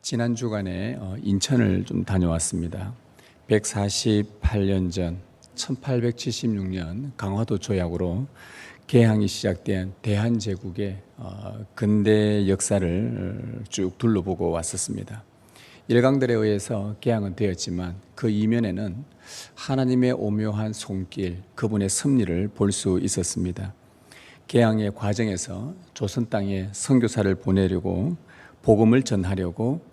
지난 주간에 인천을 좀 다녀왔습니다. 148년 전 1876년 강화도 조약으로 개항이 시작된 대한제국의 근대 역사를 쭉 둘러보고 왔었습니다. 일강들에 의해서 개항은 되었지만 그 이면에는 하나님의 오묘한 손길, 그분의 섭리를 볼 수 있었습니다. 개항의 과정에서 조선 땅에 선교사를 보내려고 복음을 전하려고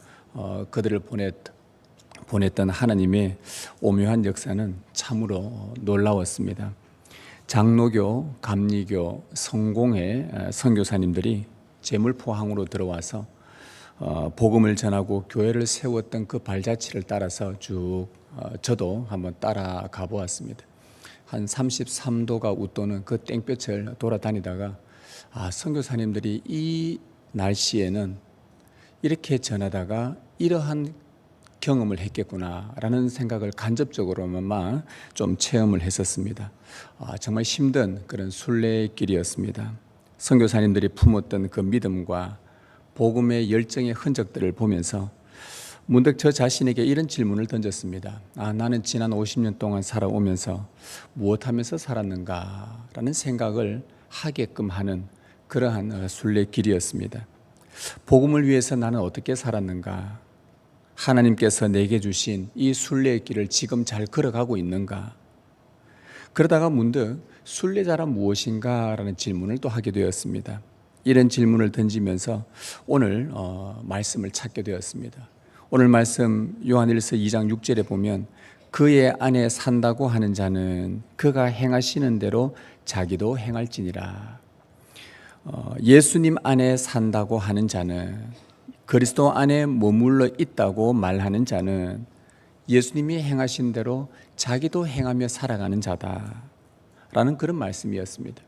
그들을 보냈던 하나님의 오묘한 역사는 참으로 놀라웠습니다. 장로교, 감리교, 성공회 선교사님들이 제물포항으로 들어와서 복음을 전하고 교회를 세웠던 그 발자취를 따라서 쭉 저도 한번 따라가 보았습니다. 한 33도가 웃도는 그 땡볕을 돌아다니다가 선교사님들이 이 날씨에는 이렇게 전하다가 이러한 경험을 했겠구나라는 생각을 간접적으로만 좀 체험을 했었습니다. 정말 힘든 그런 순례의 길이었습니다. 선교사님들이 품었던 그 믿음과 복음의 열정의 흔적들을 보면서 문득 저 자신에게 이런 질문을 던졌습니다. 나는 지난 50년 동안 살아오면서 무엇하면서 살았는가라는 생각을 하게끔 하는 그러한 순례 길이었습니다. 복음을 위해서 나는 어떻게 살았는가? 하나님께서 내게 주신 이 순례의 길을 지금 잘 걸어가고 있는가? 그러다가 문득 순례자란 무엇인가? 라는 질문을 또 하게 되었습니다. 이런 질문을 던지면서 오늘 말씀을 찾게 되었습니다. 오늘 말씀 요한일서 2장 6절에 보면 그의 안에 산다고 하는 자는 그가 행하시는 대로 자기도 행할지니라. 예수님 안에 산다고 하는 자는, 그리스도 안에 머물러 있다고 말하는 자는 예수님이 행하신 대로 자기도 행하며 살아가는 자다라는 그런 말씀이었습니다.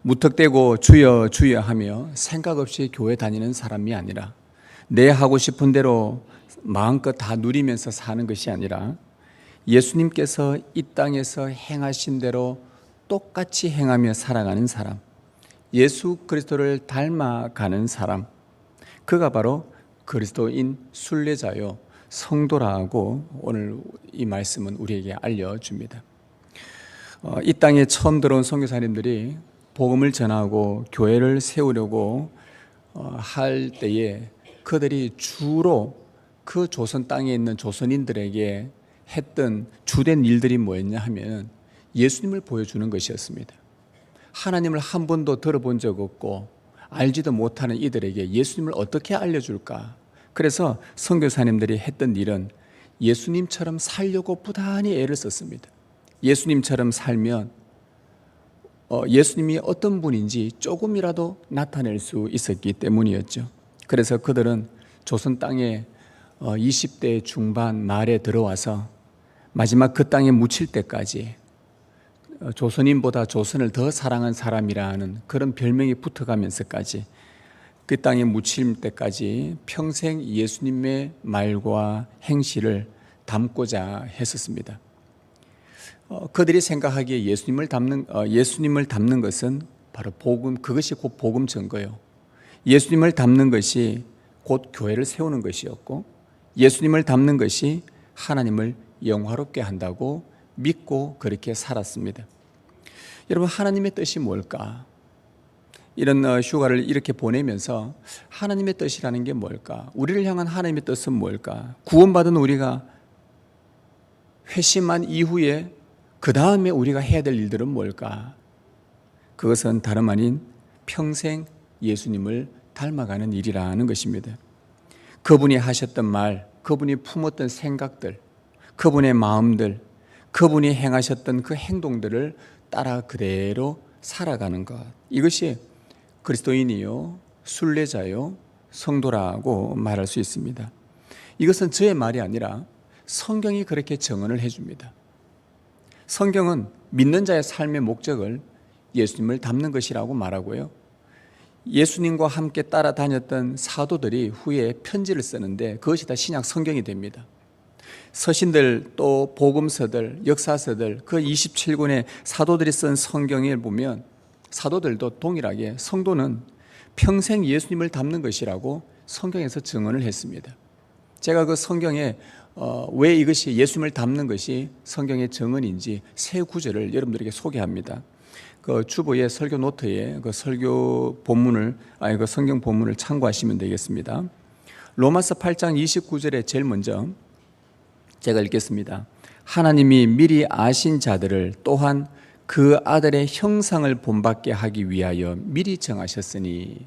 무턱대고 주여 주여 하며 생각 없이 교회 다니는 사람이 아니라, 내 하고 싶은 대로 마음껏 다 누리면서 사는 것이 아니라 예수님께서 이 땅에서 행하신 대로 똑같이 행하며 살아가는 사람, 예수 그리스도를 닮아가는 사람, 그가 바로 그리스도인 순례자요 성도라고 오늘 이 말씀은 우리에게 알려줍니다. 이 땅에 처음 들어온 선교사님들이 복음을 전하고 교회를 세우려고 할 때에 그들이 주로 그 조선 땅에 있는 조선인들에게 했던 주된 일들이 뭐였냐 하면 예수님을 보여주는 것이었습니다. 하나님을 한 번도 들어본 적 없고 알지도 못하는 이들에게 예수님을 어떻게 알려줄까? 그래서 선교사님들이 했던 일은 예수님처럼 살려고 부단히 애를 썼습니다. 예수님처럼 살면 예수님이 어떤 분인지 조금이라도 나타낼 수 있었기 때문이었죠. 그래서 그들은 조선 땅에 20대 중반 말에 들어와서 마지막 그 땅에 묻힐 때까지 조선인보다 조선을 더 사랑한 사람이라는 그런 별명이 붙어가면서까지 그 땅에 묻힐 때까지 평생 예수님의 말과 행실을 담고자 했었습니다. 그들이 생각하기에 예수님을 담는 것은 바로 복음, 그것이 곧 복음 전거요. 예수님을 담는 것이 곧 교회를 세우는 것이었고, 예수님을 담는 것이 하나님을 영화롭게 한다고 믿고 그렇게 살았습니다. 여러분, 하나님의 뜻이 뭘까? 이런 휴가를 이렇게 보내면서 하나님의 뜻이라는 게 뭘까? 우리를 향한 하나님의 뜻은 뭘까? 구원받은 우리가 회심한 이후에 그 다음에 우리가 해야 될 일들은 뭘까? 그것은 다름 아닌 평생 예수님을 닮아가는 일이라는 것입니다. 그분이 하셨던 말, 그분이 품었던 생각들, 그분의 마음들, 그분이 행하셨던 그 행동들을 따라 그대로 살아가는 것, 이것이 그리스도인이요 순례자요 성도라고 말할 수 있습니다. 이것은 저의 말이 아니라 성경이 그렇게 정언을 해줍니다. 성경은 믿는 자의 삶의 목적을 예수님을 닮는 것이라고 말하고요, 예수님과 함께 따라다녔던 사도들이 후에 편지를 쓰는데 그것이 다 신약 성경이 됩니다. 서신들, 또 복음서들, 역사서들, 그 27권의 사도들이 쓴 성경을 보면 사도들도 동일하게 성도는 평생 예수님을 닮는 것이라고 성경에서 증언을 했습니다. 제가 그 성경에 왜 이것이 예수님을 닮는 것이 성경의 증언인지 세 구절을 여러분들에게 소개합니다. 그 주보의 설교 노트에 그 설교 본문을 그 성경 본문을 참고하시면 되겠습니다. 로마서 8장 29절에 제일 먼저 제가 읽겠습니다. 하나님이 미리 아신 자들을 또한 그 아들의 형상을 본받게 하기 위하여 미리 정하셨으니.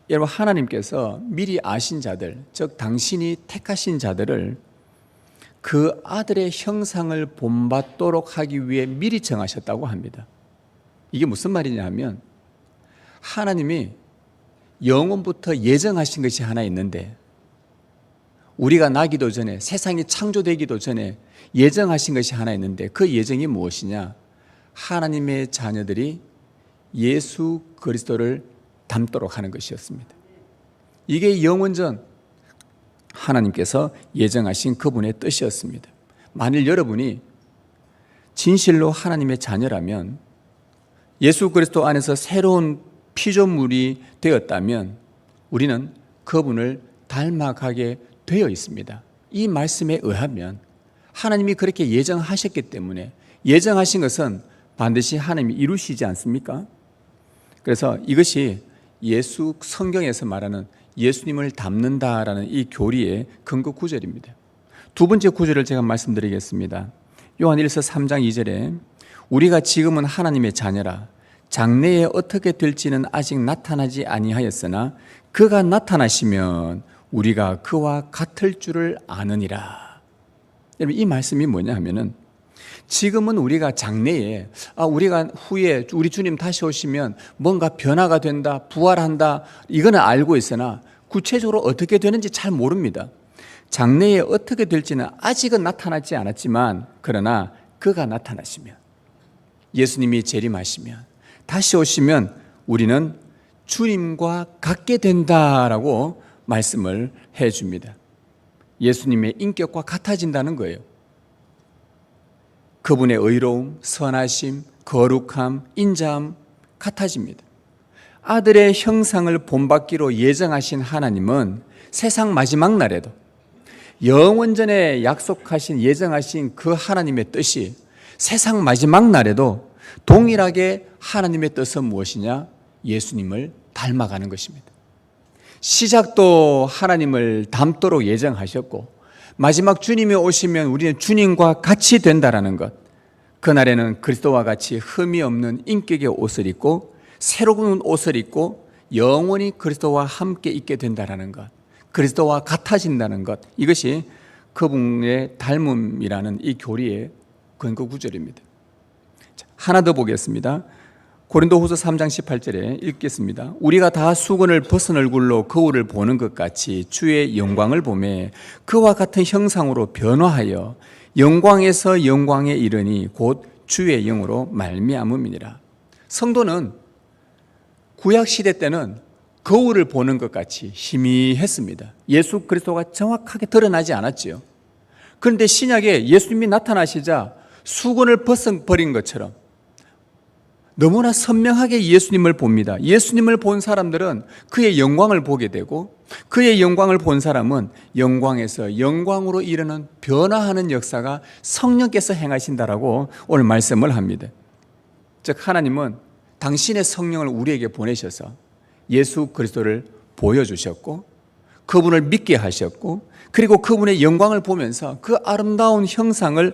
여러분, 하나님께서 미리 아신 자들, 즉 당신이 택하신 자들을 그 아들의 형상을 본받도록 하기 위해 미리 정하셨다고 합니다. 이게 무슨 말이냐 하면 하나님이 영원부터 예정하신 것이 하나 있는데, 우리가 나기도 전에, 세상이 창조되기도 전에 예정하신 것이 하나 있는데, 그 예정이 무엇이냐? 하나님의 자녀들이 예수 그리스도를 닮도록 하는 것이었습니다. 이게 영원전 하나님께서 예정하신 그분의 뜻이었습니다. 만일 여러분이 진실로 하나님의 자녀라면, 예수 그리스도 안에서 새로운 피조물이 되었다면 우리는 그분을 닮아가게 되어 있습니다. 이 말씀에 의하면 하나님이 그렇게 예정하셨기 때문에, 예정하신 것은 반드시 하나님이 이루시지 않습니까? 그래서 이것이 예수 성경에서 말하는 예수님을 닮는다라는 이 교리의 근거 구절입니다. 두 번째 구절을 제가 말씀드리겠습니다. 요한 1서 3장 2절에 우리가 지금은 하나님의 자녀라 장래에 어떻게 될지는 아직 나타나지 아니하였으나 그가 나타나시면 우리가 그와 같을 줄을 아느니라. 여러분, 이 말씀이 뭐냐 하면은 지금은 우리가 장래에 우리가 후에 우리 주님 다시 오시면 뭔가 변화가 된다, 부활한다, 이거는 알고 있으나 구체적으로 어떻게 되는지 잘 모릅니다. 장래에 어떻게 될지는 아직은 나타나지 않았지만, 그러나 그가 나타나시면, 예수님이 재림하시면, 다시 오시면 우리는 주님과 같게 된다라고 말씀을 해줍니다. 예수님의 인격과 같아진다는 거예요. 그분의 의로움, 선하심, 거룩함, 인자함 같아집니다. 아들의 형상을 본받기로 예정하신 하나님은 세상 마지막 날에도 영원전에 약속하신, 예정하신 그 하나님의 뜻이 세상 마지막 날에도 동일하게 하나님의 뜻은 무엇이냐? 예수님을 닮아가는 것입니다. 시작도 하나님을 닮도록 예정하셨고, 마지막 주님이 오시면 우리는 주님과 같이 된다라는 것, 그날에는 그리스도와 같이 흠이 없는 인격의 옷을 입고 새로운 옷을 입고 영원히 그리스도와 함께 있게 된다라는 것, 그리스도와 같아진다는 것, 이것이 그분의 닮음이라는 이 교리의 근거 구절입니다. 하나 더 보겠습니다. 고린도후서 3장 18절에 읽겠습니다. 우리가 다 수건을 벗은 얼굴로 거울을 보는 것 같이 주의 영광을 보매 그와 같은 형상으로 변화하여 영광에서 영광에 이르니 곧 주의 영으로 말미암음이니라. 성도는 구약 시대 때는 거울을 보는 것 같이 희미했습니다. 예수 그리스도가 정확하게 드러나지 않았지요. 그런데 신약에 예수님이 나타나시자 수건을 벗어버린 것처럼 너무나 선명하게 예수님을 봅니다. 예수님을 본 사람들은 그의 영광을 보게 되고, 그의 영광을 본 사람은 영광에서 영광으로 이르는 변화하는 역사가 성령께서 행하신다라고 오늘 말씀을 합니다. 즉 하나님은 당신의 성령을 우리에게 보내셔서 예수 그리스도를 보여주셨고, 그분을 믿게 하셨고, 그리고 그분의 영광을 보면서 그 아름다운 형상으로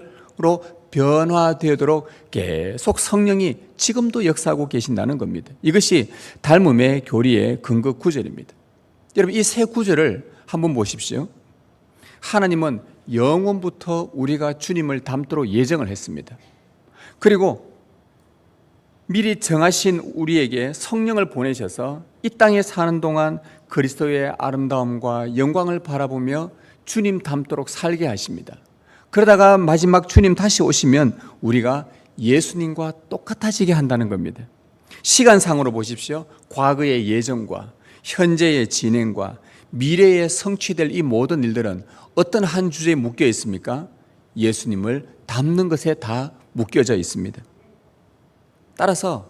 변화되도록 계속 성령이 지금도 역사하고 계신다는 겁니다. 이것이 닮음의 교리의 근거 구절입니다. 여러분, 이 세 구절을 한번 보십시오. 하나님은 영원부터 우리가 주님을 닮도록 예정을 했습니다. 그리고 미리 정하신 우리에게 성령을 보내셔서 이 땅에 사는 동안 그리스도의 아름다움과 영광을 바라보며 주님 닮도록 살게 하십니다. 그러다가 마지막 주님 다시 오시면 우리가 예수님과 똑같아지게 한다는 겁니다. 시간상으로 보십시오. 과거의 예정과 현재의 진행과 미래에 성취될 이 모든 일들은 어떤 한 주제에 묶여 있습니까? 예수님을 닮는 것에 다 묶여져 있습니다. 따라서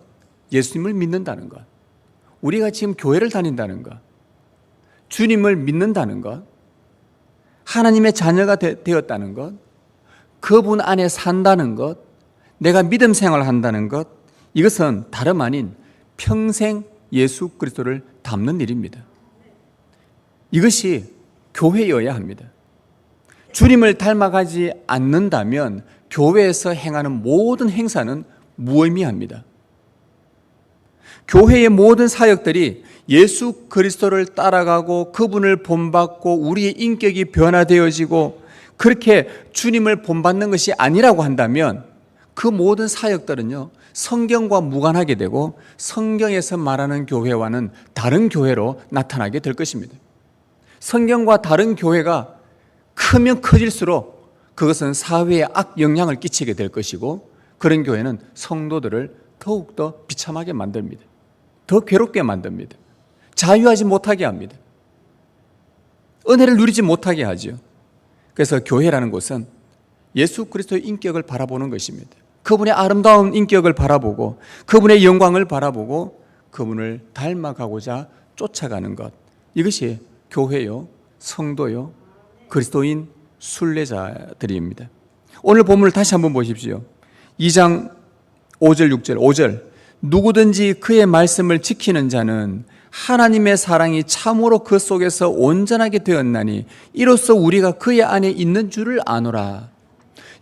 예수님을 믿는다는 것, 우리가 지금 교회를 다닌다는 것, 주님을 믿는다는 것, 하나님의 자녀가 되었다는 것, 그분 안에 산다는 것, 내가 믿음 생활을 한다는 것, 이것은 다름 아닌 평생 예수 그리스도를 닮는 일입니다. 이것이 교회여야 합니다. 주님을 닮아가지 않는다면 교회에서 행하는 모든 행사는 무의미합니다. 교회의 모든 사역들이 예수 그리스도를 따라가고 그분을 본받고 우리의 인격이 변화되어지고 그렇게 주님을 본받는 것이 아니라고 한다면 그 모든 사역들은요, 성경과 무관하게 되고 성경에서 말하는 교회와는 다른 교회로 나타나게 될 것입니다. 성경과 다른 교회가 크면 커질수록 그것은 사회에 악영향을 끼치게 될 것이고, 그런 교회는 성도들을 더욱더 비참하게 만듭니다. 더 괴롭게 만듭니다. 자유하지 못하게 합니다. 은혜를 누리지 못하게 하죠. 그래서 교회라는 곳은 예수 그리스도의 인격을 바라보는 것입니다. 그분의 아름다운 인격을 바라보고 그분의 영광을 바라보고 그분을 닮아가고자 쫓아가는 것, 이것이 교회요, 성도요, 그리스도인 순례자들입니다. 오늘 본문을 다시 한번 보십시오. 2장 5절 6절 5절 누구든지 그의 말씀을 지키는 자는 하나님의 사랑이 참으로 그 속에서 온전하게 되었나니 이로써 우리가 그의 안에 있는 줄을 아노라.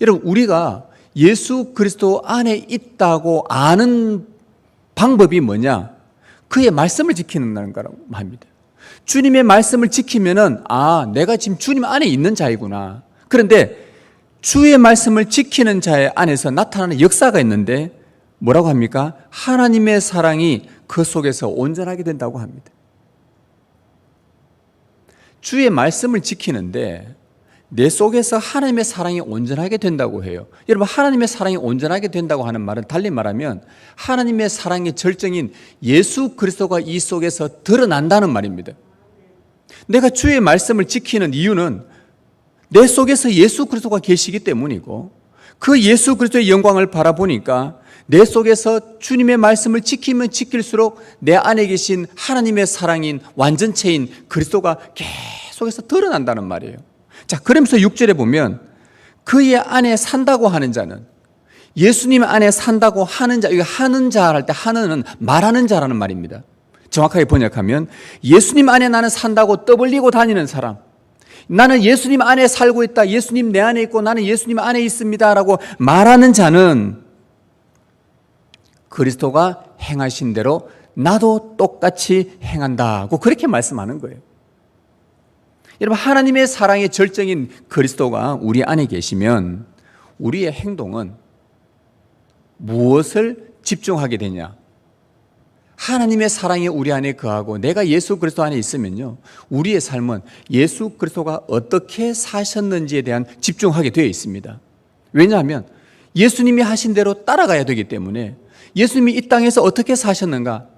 여러분, 우리가 예수 그리스도 안에 있다고 아는 방법이 뭐냐? 그의 말씀을 지키는 거라고 합니다. 주님의 말씀을 지키면은 내가 지금 주님 안에 있는 자이구나. 그런데 주의 말씀을 지키는 자의 안에서 나타나는 역사가 있는데 뭐라고 합니까? 하나님의 사랑이 그 속에서 온전하게 된다고 합니다. 주의 말씀을 지키는데 내 속에서 하나님의 사랑이 온전하게 된다고 해요. 여러분, 하나님의 사랑이 온전하게 된다고 하는 말은 달리 말하면 하나님의 사랑의 절정인 예수 그리스도가 이 속에서 드러난다는 말입니다. 내가 주의 말씀을 지키는 이유는 내 속에서 예수 그리스도가 계시기 때문이고, 그 예수 그리스도의 영광을 바라보니까 내 속에서 주님의 말씀을 지키면 지킬수록 내 안에 계신 하나님의 사랑인 완전체인 그리스도가 계속해서 드러난다는 말이에요. 자, 그러면서 6절에 보면 그의 안에 산다고 하는 자는, 예수님 안에 산다고 하는 자, 이거 하는 자 할 때 하는은 말하는 자라는 말입니다. 정확하게 번역하면 예수님 안에 나는 산다고 떠벌리고 다니는 사람, 나는 예수님 안에 살고 있다, 예수님 내 안에 있고 나는 예수님 안에 있습니다 라고 말하는 자는 그리스도가 행하신 대로 나도 똑같이 행한다고 그렇게 말씀하는 거예요. 여러분, 하나님의 사랑의 절정인 그리스도가 우리 안에 계시면 우리의 행동은 무엇을 집중하게 되냐? 하나님의 사랑이 우리 안에 거하고 내가 예수 그리스도 안에 있으면요, 우리의 삶은 예수 그리스도가 어떻게 사셨는지에 대한 집중하게 되어 있습니다. 왜냐하면 예수님이 하신 대로 따라가야 되기 때문에, 예수님이 이 땅에서 어떻게 사셨는가?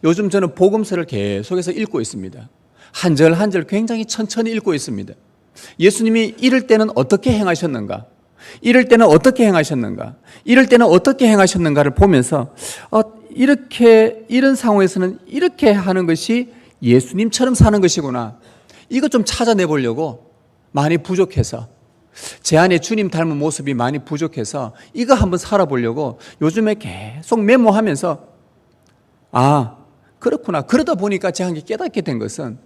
요즘 저는 복음서를 계속해서 읽고 있습니다. 한 절 한 절 굉장히 천천히 읽고 있습니다. 예수님이 이럴 때는 어떻게 행하셨는가? 이럴 때는 어떻게 행하셨는가? 이럴 때는 어떻게 행하셨는가를 보면서 이런 상황에서는 이렇게 하는 것이 예수님처럼 사는 것이구나. 이거 좀 찾아내 보려고 많이 부족해서, 제 안에 주님 닮은 모습이 많이 부족해서 이거 한번 살아보려고 요즘에 계속 메모하면서 그렇구나. 그러다 보니까 제가 깨닫게 된 것은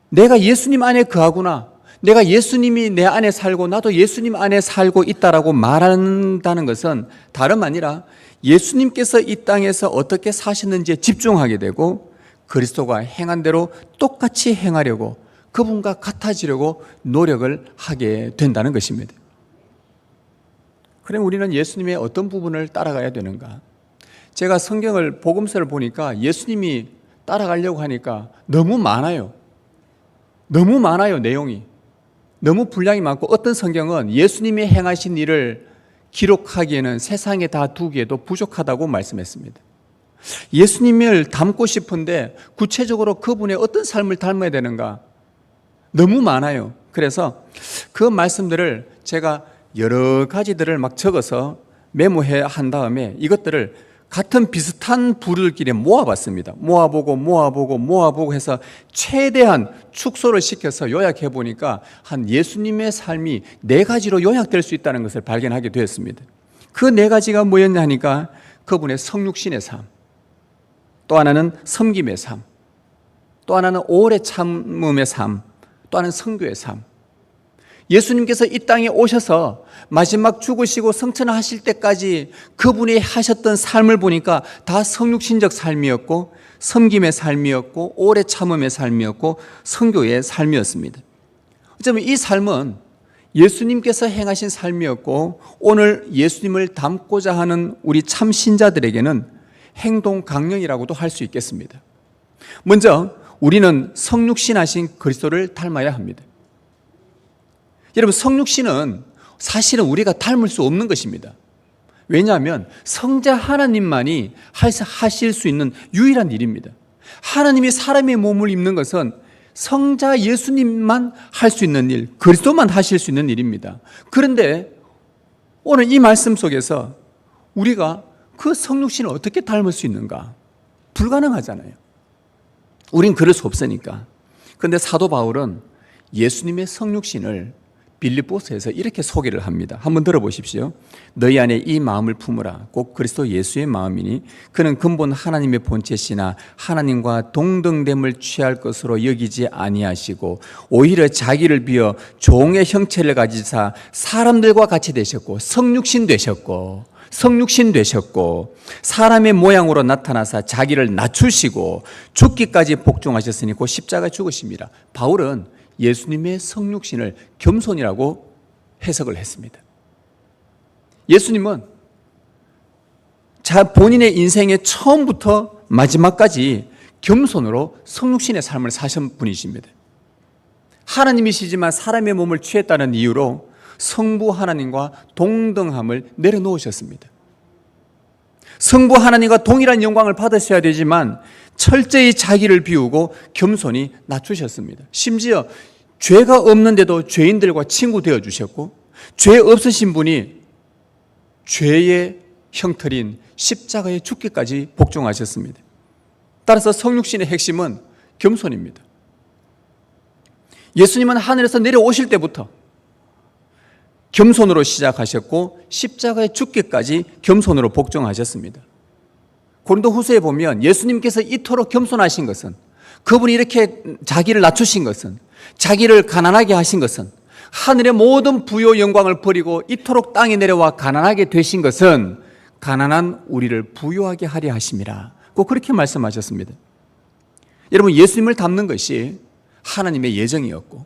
내가 예수님 안에 거하구나. 내가 예수님이 내 안에 살고 나도 예수님 안에 살고 있다라고 말한다는 것은 다름 아니라 예수님께서 이 땅에서 어떻게 사셨는지에 집중하게 되고 그리스도가 행한 대로 똑같이 행하려고, 그분과 같아지려고 노력을 하게 된다는 것입니다. 그럼 우리는 예수님의 어떤 부분을 따라가야 되는가? 제가 성경을, 복음서를 보니까 예수님이 따라가려고 하니까 너무 많아요. 너무 많아요, 내용이. 너무 분량이 많고, 어떤 성경은 예수님이 행하신 일을 기록하기에는 세상에 다 두기에도 부족하다고 말씀했습니다. 예수님을 닮고 싶은데 구체적으로 그분의 어떤 삶을 닮아야 되는가? 너무 많아요. 그래서 그 말씀들을 제가 여러 가지들을 막 적어서 메모해 한 다음에 이것들을 같은 비슷한 부류들끼리 모아봤습니다. 모아보고 해서 최대한 축소를 시켜서 요약해 보니까 한 예수님의 삶이 4가지로 요약될 수 있다는 것을 발견하게 되었습니다. 그 4가지가 뭐였냐 하니까 그분의 성육신의 삶, 또 하나는 섬김의 삶, 또 하나는 오래 참음의 삶, 또 하나는 선교의 삶. 예수님께서 이 땅에 오셔서 마지막 죽으시고 성천하실 때까지 그분이 하셨던 삶을 보니까 다 성육신적 삶이었고, 섬김의 삶이었고, 오래 참음의 삶이었고, 선교의 삶이었습니다. 어쩌면 이 삶은 예수님께서 행하신 삶이었고, 오늘 예수님을 닮고자 하는 우리 참 신자들에게는 행동 강령이라고도 할 수 있겠습니다. 먼저 우리는 성육신하신 그리스도를 닮아야 합니다. 여러분, 성육신은 사실은 우리가 닮을 수 없는 것입니다. 왜냐하면 성자 하나님만이 하실 수 있는 유일한 일입니다. 하나님이 사람의 몸을 입는 것은 성자 예수님만 할 수 있는 일, 그리스도만 하실 수 있는 일입니다. 그런데 오늘 이 말씀 속에서 우리가 그 성육신을 어떻게 닮을 수 있는가? 불가능하잖아요. 우린 그럴 수 없으니까. 그런데 사도 바울은 예수님의 성육신을 빌립보서에서 이렇게 소개를 합니다. 한번 들어보십시오. 너희 안에 이 마음을 품으라. 꼭 그리스도 예수의 마음이니 그는 근본 하나님의 본체시나 하나님과 동등됨을 취할 것으로 여기지 아니하시고 오히려 자기를 비어 종의 형체를 가지사 사람들과 같이 되셨고 성육신 되셨고 사람의 모양으로 나타나사 자기를 낮추시고 죽기까지 복종하셨으니 곧 십자가 죽으심이라. 바울은 예수님의 성육신을 겸손이라고 해석을 했습니다. 예수님은 본인의 인생의 처음부터 마지막까지 겸손으로 성육신의 삶을 사신 분이십니다. 하나님이시지만 사람의 몸을 취했다는 이유로 성부 하나님과 동등함을 내려놓으셨습니다. 성부 하나님과 동일한 영광을 받으셔야 되지만 철저히 자기를 비우고 겸손히 낮추셨습니다. 심지어 죄가 없는데도 죄인들과 친구 되어주셨고, 죄 없으신 분이 죄의 형틀인 십자가에 죽기까지 복종하셨습니다. 따라서 성육신의 핵심은 겸손입니다. 예수님은 하늘에서 내려오실 때부터 겸손으로 시작하셨고 십자가에 죽기까지 겸손으로 복종하셨습니다. 고린도후서에 보면 예수님께서 이토록 겸손하신 것은, 그분이 이렇게 자기를 낮추신 것은, 자기를 가난하게 하신 것은, 하늘의 모든 부요 영광을 버리고 이토록 땅에 내려와 가난하게 되신 것은 가난한 우리를 부요하게 하려 하심이라. 꼭 그렇게 말씀하셨습니다. 여러분, 예수님을 닮는 것이 하나님의 예정이었고,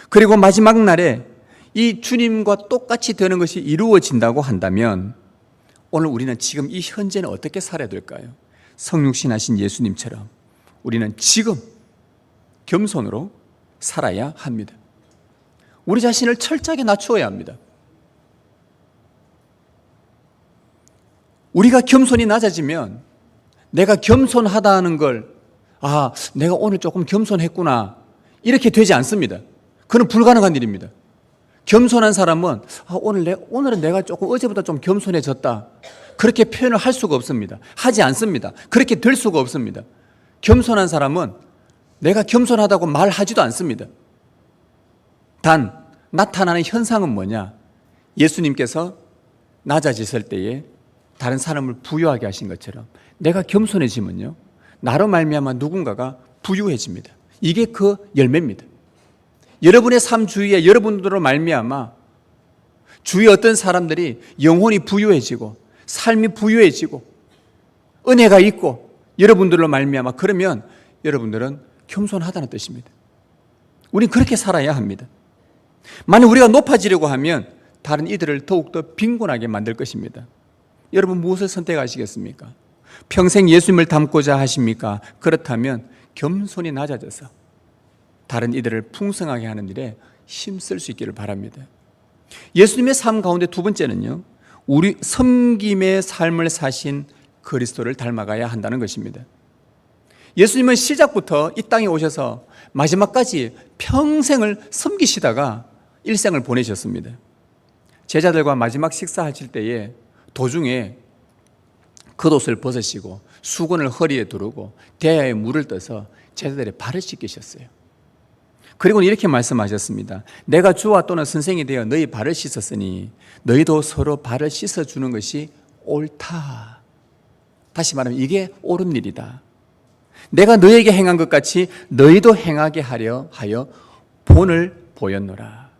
그리고 마지막 날에 이 주님과 똑같이 되는 것이 이루어진다고 한다면 오늘 우리는 지금 이 현재는 어떻게 살아야 될까요? 성육신하신 예수님처럼 우리는 지금 겸손으로 살아야 합니다. 우리 자신을 철저하게 낮추어야 합니다. 우리가 겸손이 낮아지면 내가 겸손하다는 걸, 내가 오늘 조금 겸손했구나, 이렇게 되지 않습니다. 그건 불가능한 일입니다. 겸손한 사람은 오늘은 내가 조금 어제보다 좀 겸손해졌다, 그렇게 표현을 할 수가 없습니다. 하지 않습니다. 그렇게 될 수가 없습니다. 겸손한 사람은 내가 겸손하다고 말하지도 않습니다. 단 나타나는 현상은 뭐냐? 예수님께서 낮아지실 때에 다른 사람을 부유하게 하신 것처럼 내가 겸손해지면요, 나로 말미암아 누군가가 부유해집니다. 이게 그 열매입니다. 여러분의 삶 주위에 여러분들로 말미암아 주위에 어떤 사람들이 영혼이 부유해지고 삶이 부유해지고 은혜가 있고 여러분들로 말미암아, 그러면 여러분들은 겸손하다는 뜻입니다. 우리는 그렇게 살아야 합니다. 만약 우리가 높아지려고 하면 다른 이들을 더욱더 빈곤하게 만들 것입니다. 여러분, 무엇을 선택하시겠습니까? 평생 예수님을 닮고자 하십니까? 그렇다면 겸손히 낮아져서 다른 이들을 풍성하게 하는 일에 힘쓸 수 있기를 바랍니다. 예수님의 삶 가운데 두 번째는요, 우리 섬김의 삶을 사신 그리스도를 닮아가야 한다는 것입니다. 예수님은 시작부터 이 땅에 오셔서 마지막까지 평생을 섬기시다가 일생을 보내셨습니다. 제자들과 마지막 식사하실 때에 도중에 겉옷을 벗으시고 수건을 허리에 두르고 대야에 물을 떠서 제자들의 발을 씻기셨어요. 그리고 이렇게 말씀하셨습니다. 내가 주와 또는 선생이 되어 너희 발을 씻었으니 너희도 서로 발을 씻어주는 것이 옳다. 다시 말하면 이게 옳은 일이다. 내가 너희에게 행한 것 같이 너희도 행하게 하려 하여 본을 보였노라.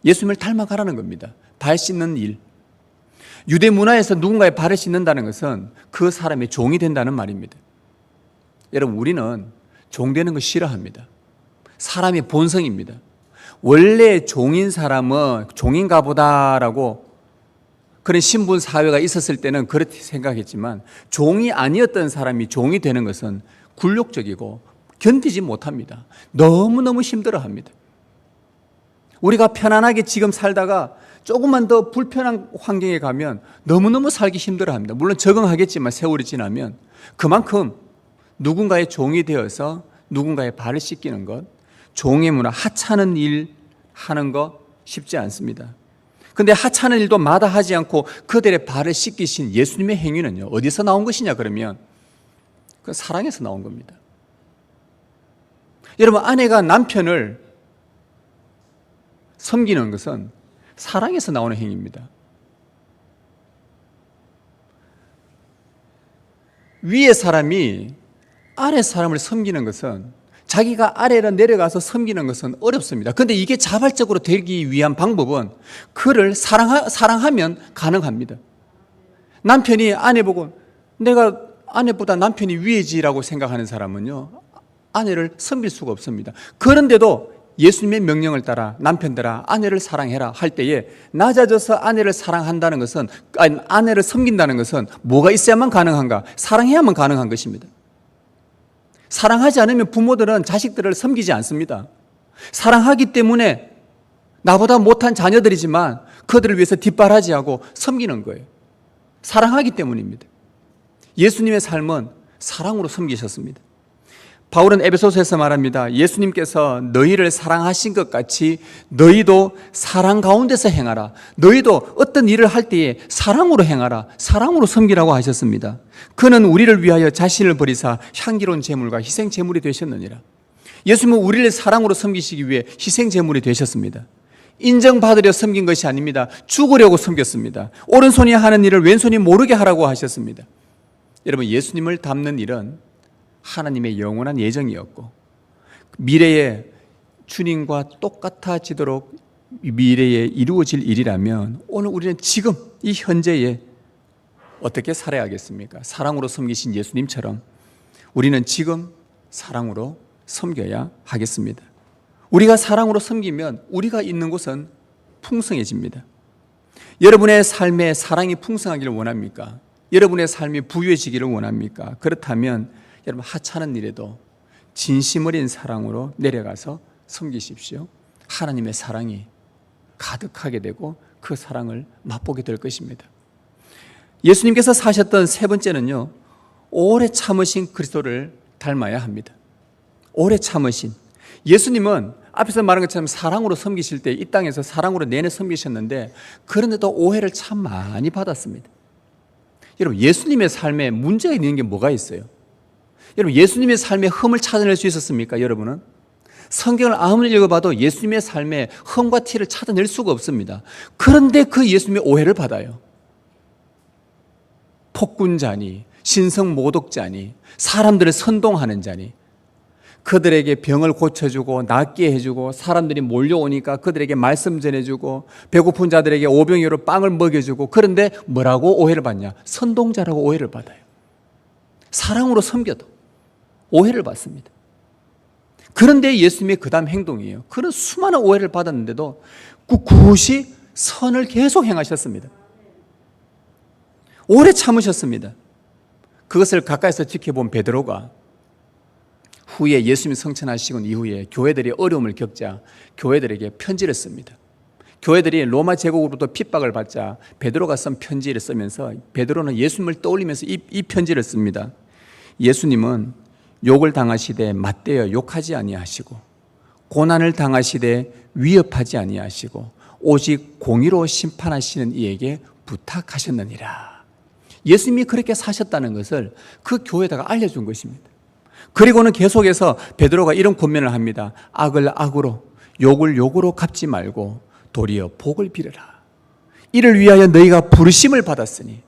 예수님을 닮아가라는 겁니다. 발 씻는 일. 유대 문화에서 누군가의 발을 씻는다는 것은 그 사람의 종이 된다는 말입니다. 여러분, 우리는 종 되는 거 싫어합니다. 사람의 본성입니다. 원래 종인 사람은 종인가 보다라고 그런 신분 사회가 있었을 때는 그렇게 생각했지만 종이 아니었던 사람이 종이 되는 것은 굴욕적이고 견디지 못합니다. 너무너무 힘들어합니다. 우리가 편안하게 지금 살다가 조금만 더 불편한 환경에 가면 너무너무 살기 힘들어합니다. 물론 적응하겠지만 세월이 지나면 그만큼 누군가의 종이 되어서 누군가의 발을 씻기는 것, 종의 문화, 하찮은 일 하는 거 쉽지 않습니다. 그런데 하찮은 일도 마다하지 않고 그들의 발을 씻기신 예수님의 행위는요, 어디서 나온 것이냐 그러면 그 사랑에서 나온 겁니다. 여러분, 아내가 남편을 섬기는 것은 사랑에서 나오는 행위입니다. 위의 사람이 아래 사람을 섬기는 것은 자기가 아래로 내려가서 섬기는 것은 어렵습니다. 그런데 이게 자발적으로 되기 위한 방법은 그를 사랑하면 가능합니다. 남편이 아내 보고 내가 아내보다 남편이 위에지라고 생각하는 사람은요, 아내를 섬길 수가 없습니다. 그런데도 예수님의 명령을 따라 남편들아 아내를 사랑해라 할 때에 낮아져서 아내를 사랑한다는 것은, 아니, 아내를 섬긴다는 것은 뭐가 있어야만 가능한가? 사랑해야만 가능한 것입니다. 사랑하지 않으면 부모들은 자식들을 섬기지 않습니다. 사랑하기 때문에 나보다 못한 자녀들이지만 그들을 위해서 뒷바라지하고 섬기는 거예요. 사랑하기 때문입니다. 예수님의 삶은 사랑으로 섬기셨습니다. 바울은 에베소서에서 말합니다. 예수님께서 너희를 사랑하신 것 같이 너희도 사랑 가운데서 행하라. 너희도 어떤 일을 할 때에 사랑으로 행하라. 사랑으로 섬기라고 하셨습니다. 그는 우리를 위하여 자신을 버리사 향기로운 제물과 희생 제물이 되셨느니라. 예수님은 우리를 사랑으로 섬기시기 위해 희생 제물이 되셨습니다. 인정받으려 섬긴 것이 아닙니다. 죽으려고 섬겼습니다. 오른손이 하는 일을 왼손이 모르게 하라고 하셨습니다. 여러분, 예수님을 닮는 일은 하나님의 영원한 예정이었고 미래에 주님과 똑같아지도록 미래에 이루어질 일이라면 오늘 우리는 지금 이 현재에 어떻게 살아야겠습니까? 사랑으로 섬기신 예수님처럼 우리는 지금 사랑으로 섬겨야 하겠습니다. 우리가 사랑으로 섬기면 우리가 있는 곳은 풍성해집니다. 여러분의 삶에 사랑이 풍성하기를 원합니까? 여러분의 삶이 부유해지기를 원합니까? 그렇다면 여러분, 하찮은 일에도 진심 어린 사랑으로 내려가서 섬기십시오. 하나님의 사랑이 가득하게 되고 그 사랑을 맛보게 될 것입니다. 예수님께서 사셨던 세 번째는요, 오래 참으신 그리스도를 닮아야 합니다. 오래 참으신. 예수님은 앞에서 말한 것처럼 사랑으로 섬기실 때 이 땅에서 사랑으로 내내 섬기셨는데 그런데도 오해를 참 많이 받았습니다. 여러분, 예수님의 삶에 문제가 있는 게 뭐가 있어요? 여러분, 예수님의 삶에 흠을 찾아낼 수 있었습니까? 여러분은 성경을 아무리 읽어봐도 예수님의 삶에 흠과 티를 찾아낼 수가 없습니다. 그런데 그 예수님의 오해를 받아요. 폭군자니, 신성모독자니, 사람들을 선동하는 자니, 그들에게 병을 고쳐주고 낫게 해주고 사람들이 몰려오니까 그들에게 말씀 전해주고 배고픈 자들에게 오병이어로 빵을 먹여주고, 그런데 뭐라고 오해를 받냐? 선동자라고 오해를 받아요. 사랑으로 섬겨도 오해를 받습니다. 그런데 예수님의 그 다음 행동이에요. 그런 수많은 오해를 받았는데도 굳이 선을 계속 행하셨습니다. 오래 참으셨습니다. 그것을 가까이서 지켜본 베드로가 후에 예수님이 성천하시고 이후에 교회들이 어려움을 겪자 교회들에게 편지를 씁니다. 교회들이 로마 제국으로부터 핍박을 받자 베드로가 쓴 편지를 쓰면서 베드로는 예수님을 떠올리면서 이 편지를 씁니다. 예수님은 욕을 당하시되 맞대어 욕하지 아니하시고 고난을 당하시되 위협하지 아니하시고 오직 공의로 심판하시는 이에게 부탁하셨느니라. 예수님이 그렇게 사셨다는 것을 그 교회에다가 알려준 것입니다. 그리고는 계속해서 베드로가 이런 권면을 합니다. 악을 악으로, 욕을 욕으로 갚지 말고 도리어 복을 빌어라. 이를 위하여 너희가 부르심을 받았으니,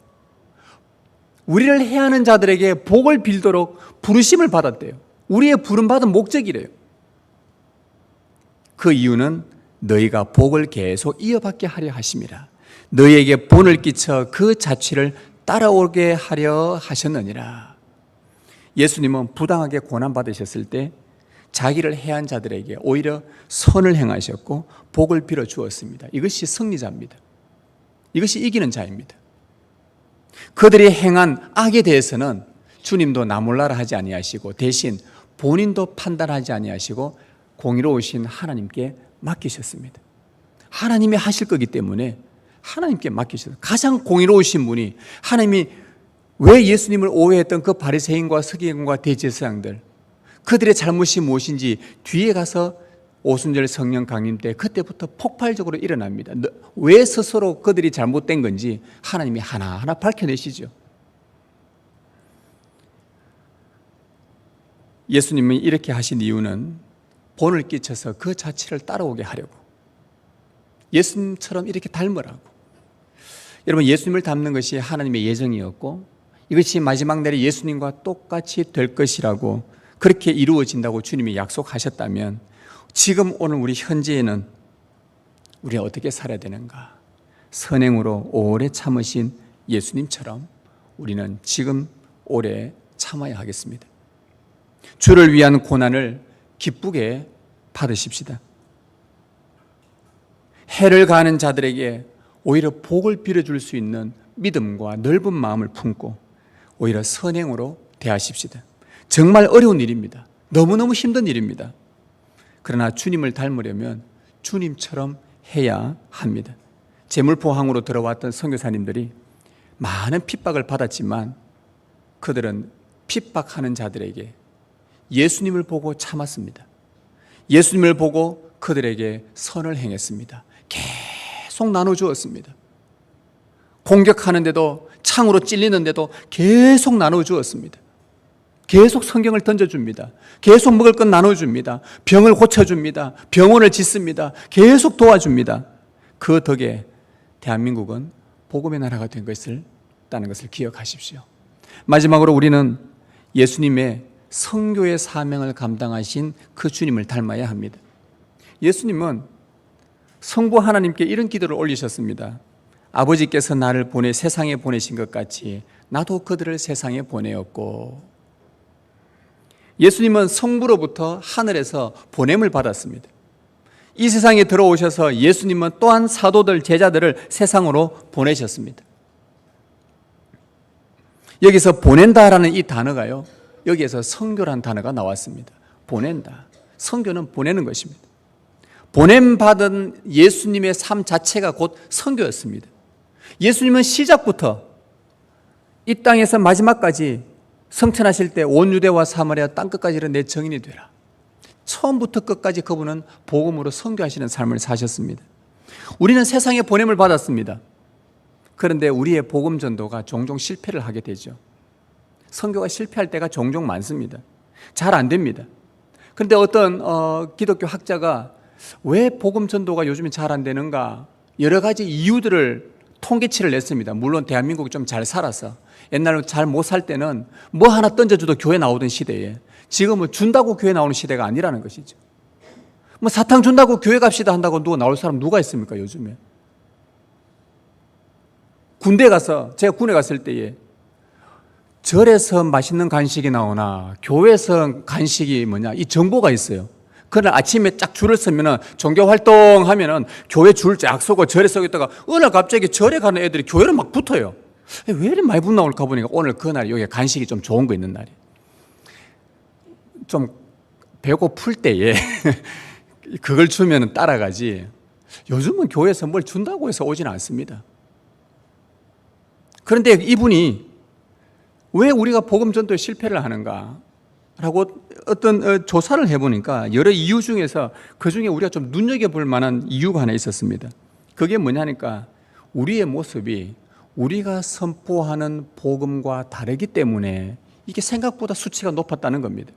우리를 해하는 자들에게 복을 빌도록 부르심을 받았대요. 우리의 부름받은 목적이래요. 그 이유는 너희가 복을 계속 이어받게 하려 하심이라. 너희에게 본을 끼쳐 그 자취를 따라오게 하려 하셨느니라. 예수님은 부당하게 고난받으셨을 때 자기를 해한 자들에게 오히려 선을 행하셨고 복을 빌어 주었습니다. 이것이 승리자입니다. 이것이 이기는 자입니다. 그들이 행한 악에 대해서는 주님도 나몰라라 하지 아니하시고 대신 본인도 판단하지 아니하시고 공의로우신 하나님께 맡기셨습니다. 하나님이 하실 거기 때문에 하나님께 맡기셨어요. 가장 공의로우신 분이, 하나님이 왜 예수님을 오해했던 그 바리새인과 서기관과 대제사장들, 그들의 잘못이 무엇인지 뒤에 가서 오순절 성령 강림 때 그때부터 폭발적으로 일어납니다. 왜 스스로 그들이 잘못된 건지 하나님이 하나하나 밝혀내시죠. 예수님이 이렇게 하신 이유는 본을 끼쳐서 그 자취를 따라오게 하려고, 예수님처럼 이렇게 닮으라고. 여러분, 예수님을 닮는 것이 하나님의 예정이었고 이것이 마지막 날에 예수님과 똑같이 될 것이라고, 그렇게 이루어진다고 주님이 약속하셨다면 지금 오늘 우리 현재에는 우리가 어떻게 살아야 되는가? 선행으로 오래 참으신 예수님처럼 우리는 지금 오래 참아야 하겠습니다. 주를 위한 고난을 기쁘게 받으십시다. 해를 가하는 자들에게 오히려 복을 빌어줄 수 있는 믿음과 넓은 마음을 품고 오히려 선행으로 대하십시다. 정말 어려운 일입니다. 너무너무 힘든 일입니다. 그러나 주님을 닮으려면 주님처럼 해야 합니다. 재물포항으로 들어왔던 선교사님들이 많은 핍박을 받았지만 그들은 핍박하는 자들에게 예수님을 보고 참았습니다. 예수님을 보고 그들에게 선을 행했습니다. 계속 나눠주었습니다. 공격하는데도, 창으로 찔리는데도 계속 나눠주었습니다. 계속 성경을 던져줍니다. 계속 먹을 것 나눠줍니다. 병을 고쳐줍니다. 병원을 짓습니다. 계속 도와줍니다. 그 덕에 대한민국은 복음의 나라가 된 것을 기억하십시오. 마지막으로 우리는 예수님의 선교의 사명을 감당하신 그 주님을 닮아야 합니다. 예수님은 성부 하나님께 이런 기도를 올리셨습니다. 아버지께서 나를 세상에 보내신 것 같이 나도 그들을 세상에 보내었고. 예수님은 성부로부터 하늘에서 보냄을 받았습니다. 이 세상에 들어오셔서 예수님은 또한 사도들, 제자들을 세상으로 보내셨습니다. 여기서 보낸다라는 이 단어가요, 여기에서 선교란 단어가 나왔습니다. 보낸다. 선교는 보내는 것입니다. 보냄받은 예수님의 삶 자체가 곧 선교였습니다. 예수님은 시작부터 이 땅에서 마지막까지 성천하실 때 온 유대와 사마리아 땅끝까지 내 증인이 되라. 처음부터 끝까지 그분은 복음으로 선교하시는 삶을 사셨습니다. 우리는 세상에 보냄을 받았습니다. 그런데 우리의 복음 전도가 종종 실패를 하게 되죠. 선교가 실패할 때가 종종 많습니다. 잘 안 됩니다. 그런데 어떤 기독교 학자가 왜 복음 전도가 요즘에 잘 안 되는가, 여러 가지 이유들을 통계치를 냈습니다. 물론 대한민국이 좀 잘 살아서, 옛날에 잘 못 살 때는 뭐 하나 던져줘도 교회 나오던 시대에 지금은 준다고 교회 나오는 시대가 아니라는 것이죠. 뭐 사탕 준다고 교회 갑시다 한다고 나올 사람 누가 있습니까 요즘에? 제가 군에 갔을 때에 절에서 맛있는 간식이 나오나 교회에서 간식이 뭐냐, 이 정보가 있어요. 그날 아침에 쫙 줄을 서면은 종교활동 하면은 교회 줄 쫙 서고 절에 서고 있다가 어느 날 갑자기 절에 가는 애들이 교회로 막 붙어요. 왜 이렇게 많이 붙나올까 보니까 오늘 그날 여기 간식이 좀 좋은 거 있는 날이. 좀 배고플 때에 그걸 주면 따라가지, 요즘은 교회에서 뭘 준다고 해서 오지는 않습니다. 그런데 이분이 왜 우리가 복음 전도에 실패를 하는가 라고 어떤 조사를 해보니까 여러 이유 중에서 그 중에 우리가 좀 눈여겨볼 만한 이유가 하나 있었습니다. 그게 뭐냐니까 우리의 모습이 우리가 선포하는 복음과 다르기 때문에 이게 생각보다 수치가 높았다는 겁니다.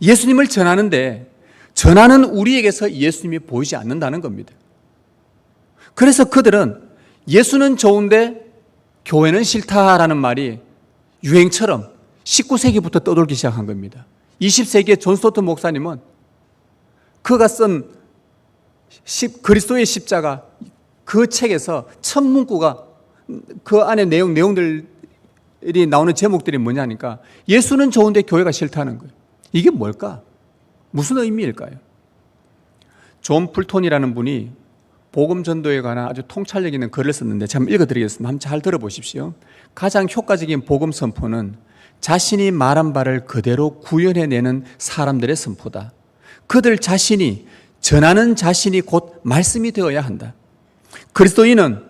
예수님을 전하는데 전하는 우리에게서 예수님이 보이지 않는다는 겁니다. 그래서 그들은 예수는 좋은데 교회는 싫다라는 말이 유행처럼 19세기부터 떠돌기 시작한 겁니다. 20세기의 존 스토트 목사님은 그가 쓴 그리스도의 십자가 그 책에서 첫 문구가 그 안에 내용들이 나오는 제목들이 뭐냐니까 예수는 좋은데 교회가 싫다는 거예요. 이게 뭘까? 무슨 의미일까요? 존 풀톤이라는 분이 복음 전도에 관한 아주 통찰력 있는 글을 썼는데 제가 한번 읽어드리겠습니다. 한번 잘 들어보십시오. 가장 효과적인 복음 선포는 자신이 말한 바를 그대로 구현해내는 사람들의 선포다. 그들 자신이 전하는 자신이 곧 말씀이 되어야 한다. 그리스도인은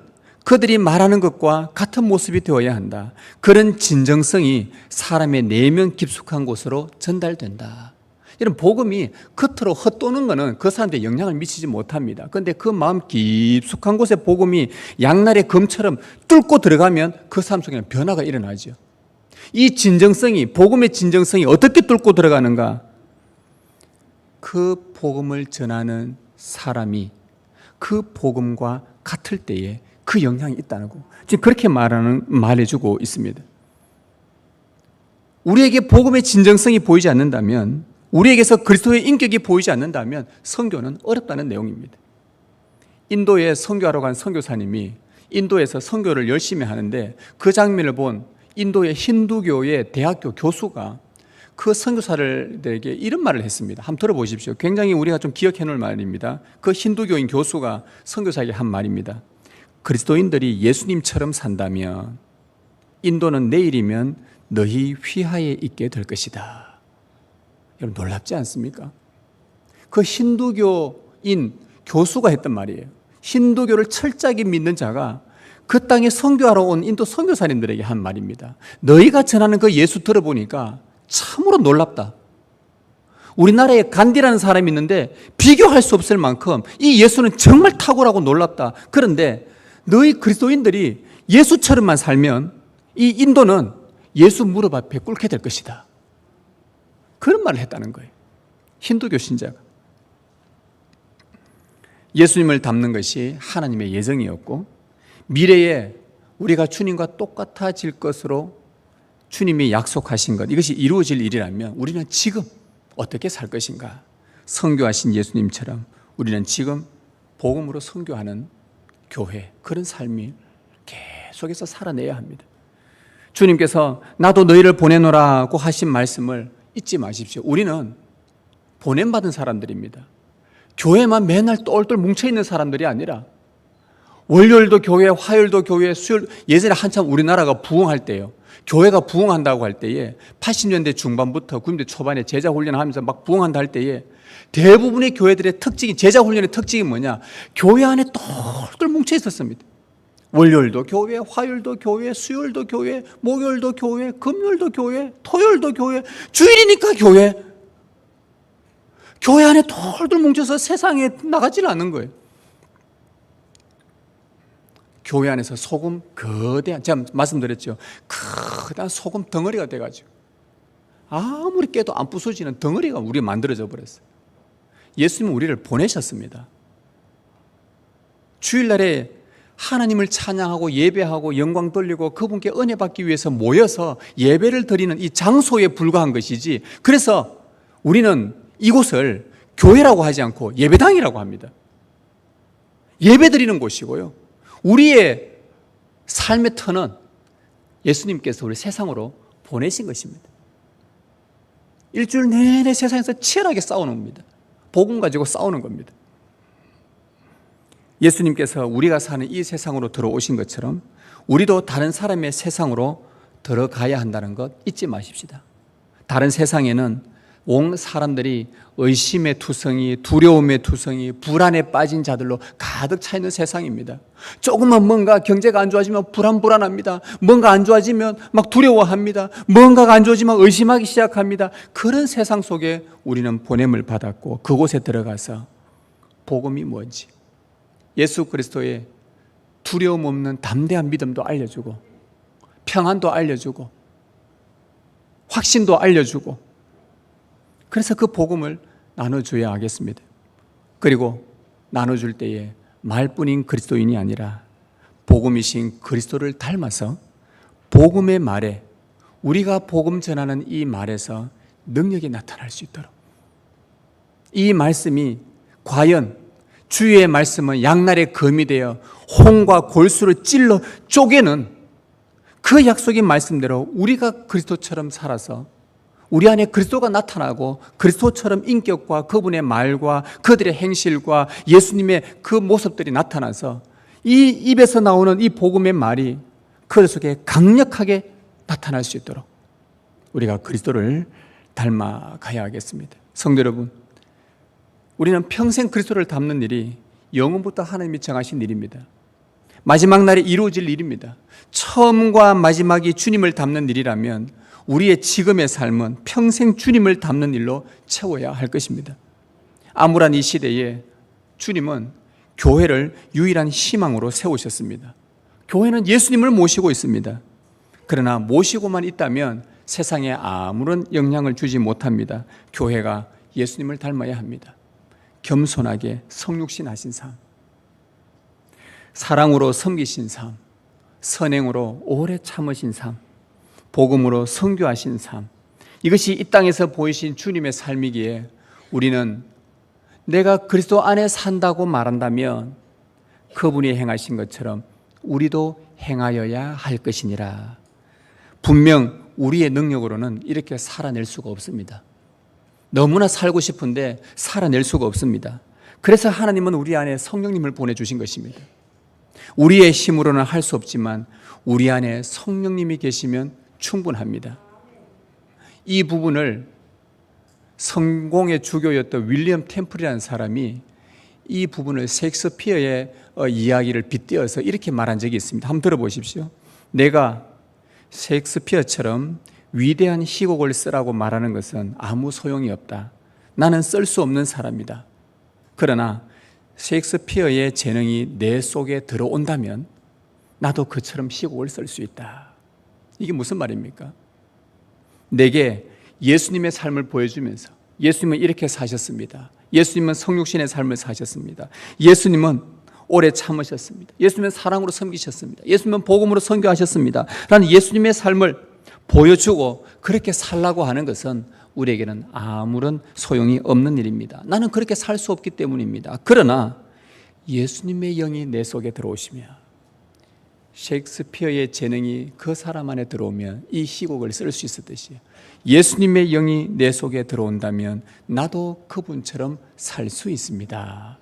그들이 말하는 것과 같은 모습이 되어야 한다. 그런 진정성이 사람의 내면 깊숙한 곳으로 전달된다. 이런 복음이 겉으로 헛도는 것은 그 사람들에 영향을 미치지 못합니다. 그런데 그 마음 깊숙한 곳에 복음이 양날의 검처럼 뚫고 들어가면 그 사람 속에는 변화가 일어나죠. 이 진정성이, 복음의 진정성이 어떻게 뚫고 들어가는가? 그 복음을 전하는 사람이 그 복음과 같을 때에 그 영향이 있다는 거. 지금 그렇게 말해주고 있습니다. 우리에게 복음의 진정성이 보이지 않는다면, 우리에게서 그리스도의 인격이 보이지 않는다면 선교는 어렵다는 내용입니다. 인도에 선교하러 간 선교사님이 인도에서 선교를 열심히 하는데 그 장면을 본 인도의 힌두교의 대학교 교수가 그 선교사들에게 이런 말을 했습니다. 한번 들어보십시오. 굉장히 우리가 좀 기억해 놓을 말입니다. 그 힌두교인 교수가 선교사에게 한 말입니다. 그리스도인들이 예수님처럼 산다면 인도는 내일이면 너희 휘하에 있게 될 것이다. 여러분 놀랍지 않습니까? 그 힌두교인 교수가 했던 말이에요. 힌두교를 철저하게 믿는 자가 그 땅에 선교하러 온 인도 선교사님들에게 한 말입니다. 너희가 전하는 그 예수 들어보니까 참으로 놀랍다. 우리나라에 간디라는 사람이 있는데 비교할 수 없을 만큼 이 예수는 정말 탁월하고 놀랍다. 그런데 너희 그리스도인들이 예수처럼만 살면 이 인도는 예수 무릎 앞에 꿇게 될 것이다. 그런 말을 했다는 거예요. 힌두교 신자가. 예수님을 닮는 것이 하나님의 예정이었고 미래에 우리가 주님과 똑같아질 것으로 주님이 약속하신 것, 이것이 이루어질 일이라면 우리는 지금 어떻게 살 것인가? 선교하신 예수님처럼 우리는 지금 복음으로 선교하는 교회, 그런 삶이 계속해서 살아내야 합니다. 주님께서 나도 너희를 보내노라고 하신 말씀을 잊지 마십시오. 우리는 보냄받은 사람들입니다. 교회만 맨날 똘똘 뭉쳐있는 사람들이 아니라 월요일도 교회, 화요일도 교회, 수요일, 예전에 한참 우리나라가 부흥할 때요. 교회가 부흥한다고 할 때에 80년대 중반부터 90년대 초반에 제자 훈련하면서 막 부흥한다 할 때에 대부분의 교회들의 특징이, 제자 훈련의 특징이 뭐냐? 교회 안에 똘똘 뭉쳐 있었습니다. 월요일도 교회, 화요일도 교회, 수요일도 교회, 목요일도 교회, 금요일도 교회, 토요일도 교회, 주일이니까 교회. 교회 안에 똘똘 뭉쳐서 세상에 나가질 않는 거예요. 교회 안에서 소금 거대한, 제가 말씀드렸죠. 거대한 소금 덩어리가 돼가지고 아무리 깨도 안 부서지는 덩어리가 우리가 만들어져 버렸어요. 예수님은 우리를 보내셨습니다. 주일날에 하나님을 찬양하고 예배하고 영광 돌리고 그분께 은혜 받기 위해서 모여서 예배를 드리는 이 장소에 불과한 것이지, 그래서 우리는 이곳을 교회라고 하지 않고 예배당이라고 합니다. 예배 드리는 곳이고요. 우리의 삶의 터는 예수님께서 우리 세상으로 보내신 것입니다. 일주일 내내 세상에서 치열하게 싸우는 겁니다. 복음 가지고 싸우는 겁니다. 예수님께서 우리가 사는 이 세상으로 들어오신 것처럼 우리도 다른 사람의 세상으로 들어가야 한다는 것 잊지 마십시다. 다른 세상에는 온 사람들이 의심의 투성이, 두려움의 투성이, 불안에 빠진 자들로 가득 차 있는 세상입니다. 조금만 뭔가 경제가 안 좋아지면 불안합니다. 뭔가 안 좋아지면 막 두려워합니다. 뭔가가 안 좋아지면 의심하기 시작합니다. 그런 세상 속에 우리는 보냄을 받았고 그곳에 들어가서 복음이 뭔지, 예수 그리스도의 두려움 없는 담대한 믿음도 알려주고, 평안도 알려주고, 확신도 알려주고, 그래서 그 복음을 나눠줘야 하겠습니다. 그리고 나눠줄 때에 말뿐인 그리스도인이 아니라 복음이신 그리스도를 닮아서 복음의 말에, 우리가 복음 전하는 이 말에서 능력이 나타날 수 있도록, 이 말씀이 과연 주의 말씀은 양날의 검이 되어 홍과 골수를 찔러 쪼개는 그 약속의 말씀대로 우리가 그리스도처럼 살아서 우리 안에 그리스도가 나타나고 그리스도처럼 인격과 그분의 말과 그들의 행실과 예수님의 그 모습들이 나타나서 이 입에서 나오는 이 복음의 말이 그들 속에 강력하게 나타날 수 있도록 우리가 그리스도를 닮아가야 하겠습니다. 성도 여러분, 우리는 평생 그리스도를 닮는 일이 영원부터 하나님이 정하신 일입니다. 마지막 날에 이루어질 일입니다. 처음과 마지막이 주님을 닮는 일이라면 우리의 지금의 삶은 평생 주님을 닮는 일로 채워야 할 것입니다. 암울한 이 시대에 주님은 교회를 유일한 희망으로 세우셨습니다. 교회는 예수님을 모시고 있습니다. 그러나 모시고만 있다면 세상에 아무런 영향을 주지 못합니다. 교회가 예수님을 닮아야 합니다. 겸손하게 성육신 하신 삶, 사랑으로 섬기신 삶, 선행으로 오래 참으신 삶, 복음으로 선교하신 삶, 이것이 이 땅에서 보이신 주님의 삶이기에 우리는 내가 그리스도 안에 산다고 말한다면 그분이 행하신 것처럼 우리도 행하여야 할 것이니라. 분명 우리의 능력으로는 이렇게 살아낼 수가 없습니다. 너무나 살고 싶은데 살아낼 수가 없습니다. 그래서 하나님은 우리 안에 성령님을 보내주신 것입니다. 우리의 힘으로는 할 수 없지만 우리 안에 성령님이 계시면 충분합니다. 이 부분을 성공의 주교였던 윌리엄 템플이라는 사람이 이 부분을 셰익스피어의 이야기를 빗대어서 이렇게 말한 적이 있습니다. 한번 들어보십시오. 내가 셰익스피어처럼 위대한 희곡을 쓰라고 말하는 것은 아무 소용이 없다. 나는 쓸 수 없는 사람이다. 그러나 셰익스피어의 재능이 내 속에 들어온다면 나도 그처럼 희곡을 쓸 수 있다. 이게 무슨 말입니까? 내게 예수님의 삶을 보여주면서 예수님은 이렇게 사셨습니다. 예수님은 성육신의 삶을 사셨습니다. 예수님은 오래 참으셨습니다. 예수님은 사랑으로 섬기셨습니다. 예수님은 복음으로 선교하셨습니다. 라는 예수님의 삶을 보여주고 그렇게 살라고 하는 것은 우리에게는 아무런 소용이 없는 일입니다. 나는 그렇게 살 수 없기 때문입니다. 그러나 예수님의 영이 내 속에 들어오시며 셰익스피어의 재능이 그 사람 안에 들어오면 이 희곡을 쓸 수 있었듯이 예수님의 영이 내 속에 들어온다면 나도 그분처럼 살 수 있습니다.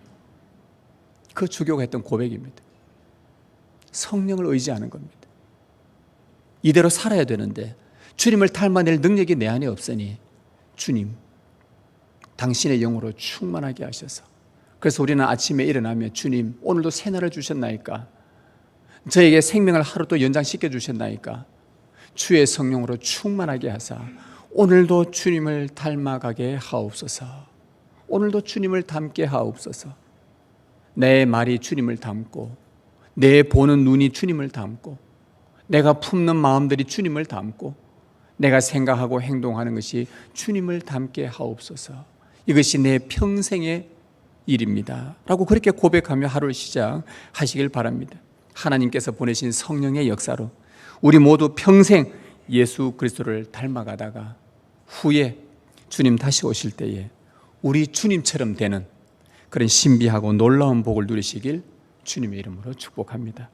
그 주교가 했던 고백입니다. 성령을 의지하는 겁니다. 이대로 살아야 되는데 주님을 닮아낼 능력이 내 안에 없으니 주님, 당신의 영으로 충만하게 하셔서, 그래서 우리는 아침에 일어나면 주님, 오늘도 새날을 주셨나이까? 저에게 생명을 하루 또 연장시켜 주셨나이까? 주의 성령으로 충만하게 하사 오늘도 주님을 닮아가게 하옵소서. 오늘도 주님을 닮게 하옵소서. 내 말이 주님을 닮고 내 보는 눈이 주님을 닮고 내가 품는 마음들이 주님을 닮고 내가 생각하고 행동하는 것이 주님을 닮게 하옵소서. 이것이 내 평생의 일입니다. 라고 그렇게 고백하며 하루를 시작하시길 바랍니다. 하나님께서 보내신 성령의 역사로 우리 모두 평생 예수 그리스도를 닮아가다가 후에 주님 다시 오실 때에 우리 주님처럼 되는 그런 신비하고 놀라운 복을 누리시길 주님의 이름으로 축복합니다.